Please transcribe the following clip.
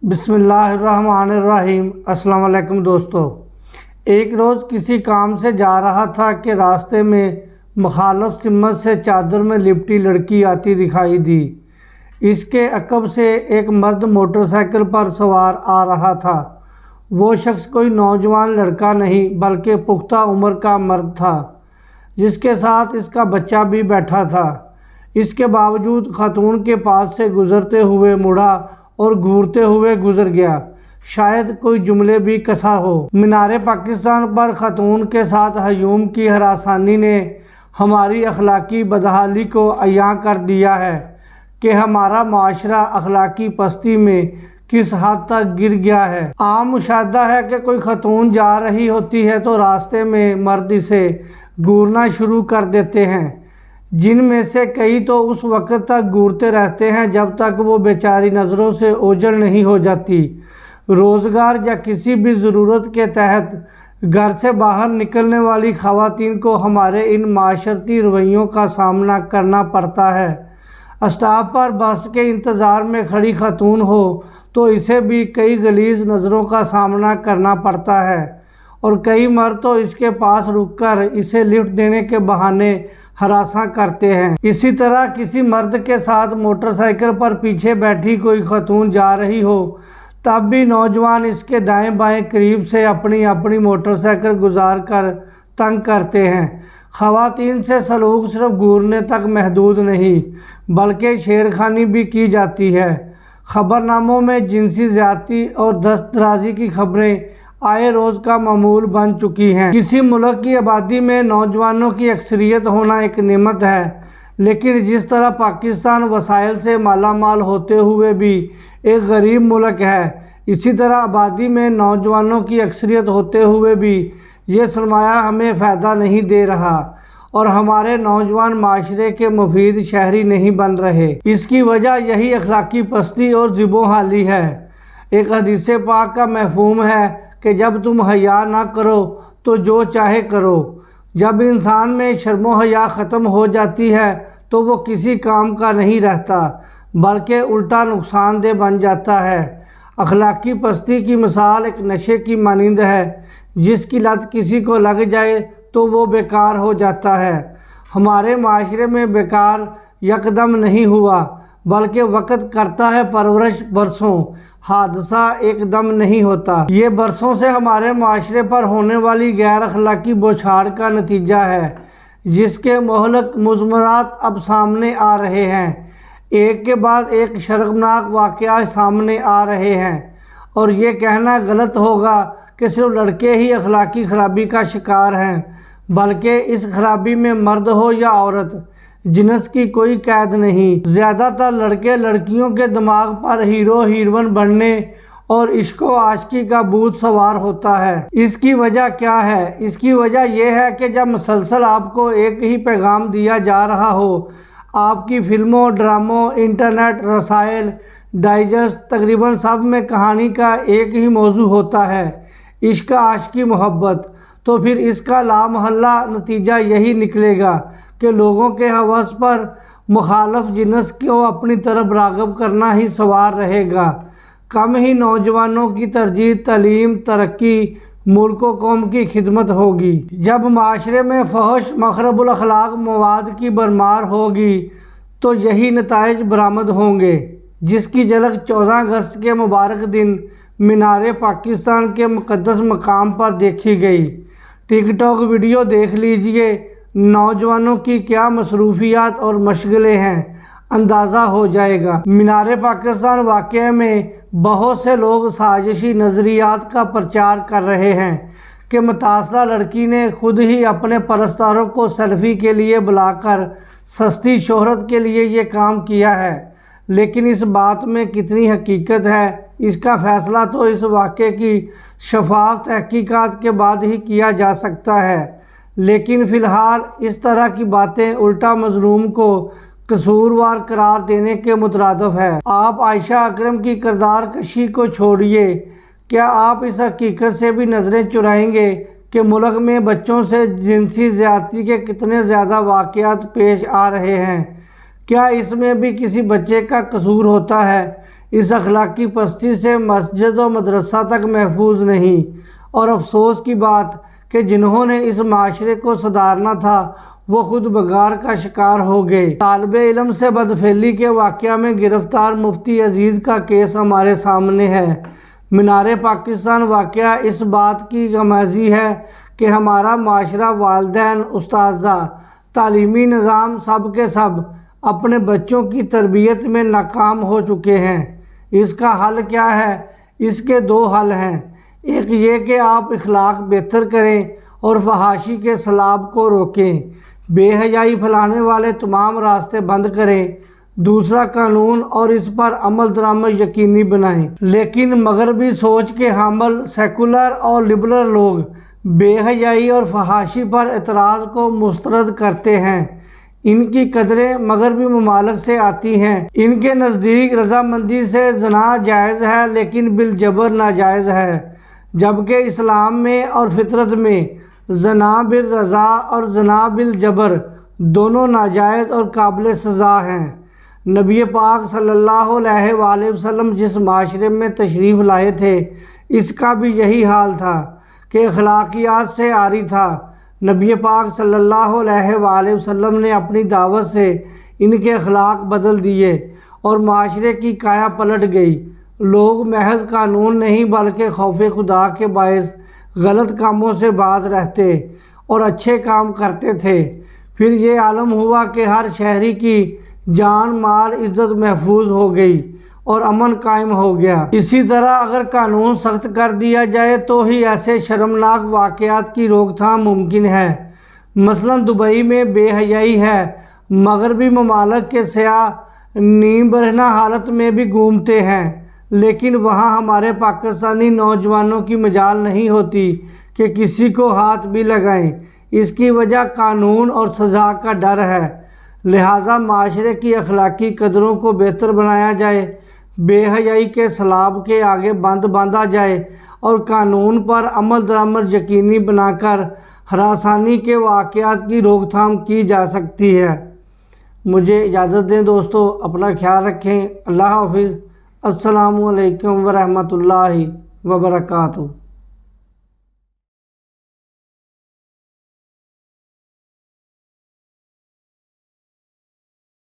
بسم اللہ الرحمن الرحیم۔ السلام علیکم دوستو۔ ایک روز کسی کام سے جا رہا تھا کہ راستے میں مخالف سمت سے چادر میں لپٹی لڑکی آتی دکھائی دی۔ اس کے عقب سے ایک مرد موٹر سائیکل پر سوار آ رہا تھا۔ وہ شخص کوئی نوجوان لڑکا نہیں بلکہ پختہ عمر کا مرد تھا، جس کے ساتھ اس کا بچہ بھی بیٹھا تھا۔ اس کے باوجود خاتون کے پاس سے گزرتے ہوئے مڑا اور گھورتے ہوئے گزر گیا، شاید کوئی جملے بھی کسا ہو۔ مینار پاکستان پر خاتون کے ساتھ ہجوم کی ہراسانی نے ہماری اخلاقی بدحالی کو عیاں کر دیا ہے کہ ہمارا معاشرہ اخلاقی پستی میں کس حد تک گر گیا ہے۔ عام مشاہدہ ہے کہ کوئی خاتون جا رہی ہوتی ہے تو راستے میں مرد اسے گھورنا شروع کر دیتے ہیں، جن میں سے کئی تو اس وقت تک گھورتے رہتے ہیں جب تک وہ بیچاری نظروں سے اوجھل نہیں ہو جاتی۔ روزگار یا کسی بھی ضرورت کے تحت گھر سے باہر نکلنے والی خواتین کو ہمارے ان معاشرتی رویوں کا سامنا کرنا پڑتا ہے۔ اسٹاپ پر بس کے انتظار میں کھڑی خاتون ہو تو اسے بھی کئی غلیظ نظروں کا سامنا کرنا پڑتا ہے، اور کئی مرد تو اس کے پاس رک کر اسے لفٹ دینے کے بہانے ہراساں کرتے ہیں۔ اسی طرح کسی مرد کے ساتھ موٹر سائیکل پر پیچھے بیٹھی کوئی خاتون جا رہی ہو تب بھی نوجوان اس کے دائیں بائیں قریب سے اپنی موٹر سائیکل گزار کر تنگ کرتے ہیں۔ خواتین سے سلوک صرف گھورنے تک محدود نہیں بلکہ چھیڑخانی بھی کی جاتی ہے۔ خبرناموں میں جنسی زیادتی اور دست درازی کی خبریں آئے روز کا معمول بن چکی ہیں۔ کسی ملک کی آبادی میں نوجوانوں کی اکثریت ہونا ایک نعمت ہے، لیکن جس طرح پاکستان وسائل سے مالا مال ہوتے ہوئے بھی ایک غریب ملک ہے، اسی طرح آبادی میں نوجوانوں کی اکثریت ہوتے ہوئے بھی یہ سرمایہ ہمیں فائدہ نہیں دے رہا اور ہمارے نوجوان معاشرے کے مفید شہری نہیں بن رہے۔ اس کی وجہ یہی اخلاقی پستی اور ذب و حالی ہے۔ ایک حدیث پاک کا مفہوم ہے کہ جب تم حیا نہ کرو تو جو چاہے کرو۔ جب انسان میں شرم و حیا ختم ہو جاتی ہے تو وہ کسی کام کا نہیں رہتا بلکہ الٹا نقصان دہ بن جاتا ہے۔ اخلاقی پستی کی مثال ایک نشے کی مانند ہے، جس کی لت کسی کو لگ جائے تو وہ بیکار ہو جاتا ہے۔ ہمارے معاشرے میں بیکار یکدم نہیں ہوا بلکہ وقت کرتا ہے پرورش برسوں، حادثہ ایک دم نہیں ہوتا۔ یہ برسوں سے ہمارے معاشرے پر ہونے والی غیر اخلاقی بوچھاڑ کا نتیجہ ہے، جس کے مہلک مضمرات اب سامنے آ رہے ہیں۔ ایک کے بعد ایک شرمناک واقعہ سامنے آ رہے ہیں، اور یہ کہنا غلط ہوگا کہ صرف لڑکے ہی اخلاقی خرابی کا شکار ہیں، بلکہ اس خرابی میں مرد ہو یا عورت، جنس کی کوئی قید نہیں۔ زیادہ تر لڑکے لڑکیوں کے دماغ پر ہیرو ہیروئن بننے اور عشق و عاشقی کا بھوت سوار ہوتا ہے۔ اس کی وجہ کیا ہے؟ اس کی وجہ یہ ہے کہ جب مسلسل آپ کو ایک ہی پیغام دیا جا رہا ہو، آپ کی فلموں، ڈراموں، انٹرنیٹ رسائل، ڈائجسٹ، تقریباً سب میں کہانی کا ایک ہی موضوع ہوتا ہے، عشق عاشقی محبت، تو پھر اس کا لامحالہ نتیجہ یہی نکلے گا کہ لوگوں کے ہوس پر مخالف جنس کو اپنی طرف راغب کرنا ہی سوار رہے گا۔ کم ہی نوجوانوں کی ترجیح تعلیم، ترقی، ملک و قوم کی خدمت ہوگی۔ جب معاشرے میں فحش، مخرب الاخلاق مواد کی بھرمار ہوگی تو یہی نتائج برآمد ہوں گے، جس کی جھلک 14 اگست کے مبارک دن مینار پاکستان کے مقدس مقام پر دیکھی گئی۔ ٹک ٹاک ویڈیو دیکھ لیجئے، نوجوانوں کی کیا مصروفیات اور مشغلیں ہیں، اندازہ ہو جائے گا۔ مینار پاکستان واقعے میں بہت سے لوگ سازشی نظریات کا پرچار کر رہے ہیں کہ متاثرہ لڑکی نے خود ہی اپنے پرستاروں کو سیلفی کے لیے بلا کر سستی شہرت کے لیے یہ کام کیا ہے، لیکن اس بات میں کتنی حقیقت ہے، اس کا فیصلہ تو اس واقعے کی شفاف تحقیقات کے بعد ہی کیا جا سکتا ہے۔ لیکن فی الحال اس طرح کی باتیں الٹا مظلوم کو قصوروار قرار دینے کے مترادف ہے۔ آپ عائشہ اکرم کی کردار کشی کو چھوڑیے، کیا آپ اس حقیقت سے بھی نظریں چرائیں گے کہ ملک میں بچوں سے جنسی زیادتی کے کتنے زیادہ واقعات پیش آ رہے ہیں؟ کیا اس میں بھی کسی بچے کا قصور ہوتا ہے؟ اس اخلاقی پستی سے مسجد و مدرسہ تک محفوظ نہیں، اور افسوس کی بات کہ جنہوں نے اس معاشرے کو سدھارنا تھا وہ خود بگار کا شکار ہو گئے۔ طالب علم سے بدفعلی کے واقعہ میں گرفتار مفتی عزیز کا کیس ہمارے سامنے ہے۔ مینار پاکستان واقعہ اس بات کی غمازی ہے کہ ہمارا معاشرہ، والدین، اساتذہ، تعلیمی نظام سب کے سب اپنے بچوں کی تربیت میں ناکام ہو چکے ہیں۔ اس کا حل کیا ہے؟ اس کے دو حل ہیں۔ ایک یہ کہ آپ اخلاق بہتر کریں اور فحاشی کے سلاب کو روکیں، بے حیائی پھیلانے والے تمام راستے بند کریں۔ دوسرا، قانون اور اس پر عمل درآمد یقینی بنائیں۔ لیکن مغربی سوچ کے حامل سیکولر اور لبرل لوگ بے حیائی اور فحاشی پر اعتراض کو مسترد کرتے ہیں۔ ان کی قدریں مغربی ممالک سے آتی ہیں۔ ان کے نزدیک رضامندی سے زنا جائز ہے لیکن بالجبر ناجائز ہے، جبکہ اسلام میں اور فطرت میں زنا بالرضا اور زنا بالجبر دونوں ناجائز اور قابل سزا ہیں۔ نبی پاک صلی اللہ علیہ وآلہ وسلم جس معاشرے میں تشریف لائے تھے اس کا بھی یہی حال تھا کہ اخلاقیات سے عاری تھا۔ نبی پاک صلی اللہ علیہ وآلہ وسلم نے اپنی دعوت سے ان کے اخلاق بدل دیے اور معاشرے کی کایا پلٹ گئی۔ لوگ محض قانون نہیں بلکہ خوف خدا کے باعث غلط کاموں سے باز رہتے اور اچھے کام کرتے تھے۔ پھر یہ عالم ہوا کہ ہر شہری کی جان، مال، عزت محفوظ ہو گئی اور امن قائم ہو گیا۔ اسی طرح اگر قانون سخت کر دیا جائے تو ہی ایسے شرمناک واقعات کی روک تھام ممکن ہے۔ مثلا دبئی میں بے حیائی ہے۔ مغربی ممالک کے سیاح نیم برہنہ حالت میں بھی گھومتے ہیں، لیکن وہاں ہمارے پاکستانی نوجوانوں کی مجال نہیں ہوتی کہ کسی کو ہاتھ بھی لگائیں۔ اس کی وجہ قانون اور سزا کا ڈر ہے۔ لہٰذا معاشرے کی اخلاقی قدروں کو بہتر بنایا جائے، بے حیائی کے سلاب کے آگے بند باندھا جائے اور قانون پر عمل درآمد یقینی بنا کر ہراسانی کے واقعات کی روک تھام کی جا سکتی ہے۔ مجھے اجازت دیں دوستو، اپنا خیال رکھیں۔ اللہ حافظ۔ السلام علیکم ورحمۃ اللہ وبرکاتہ۔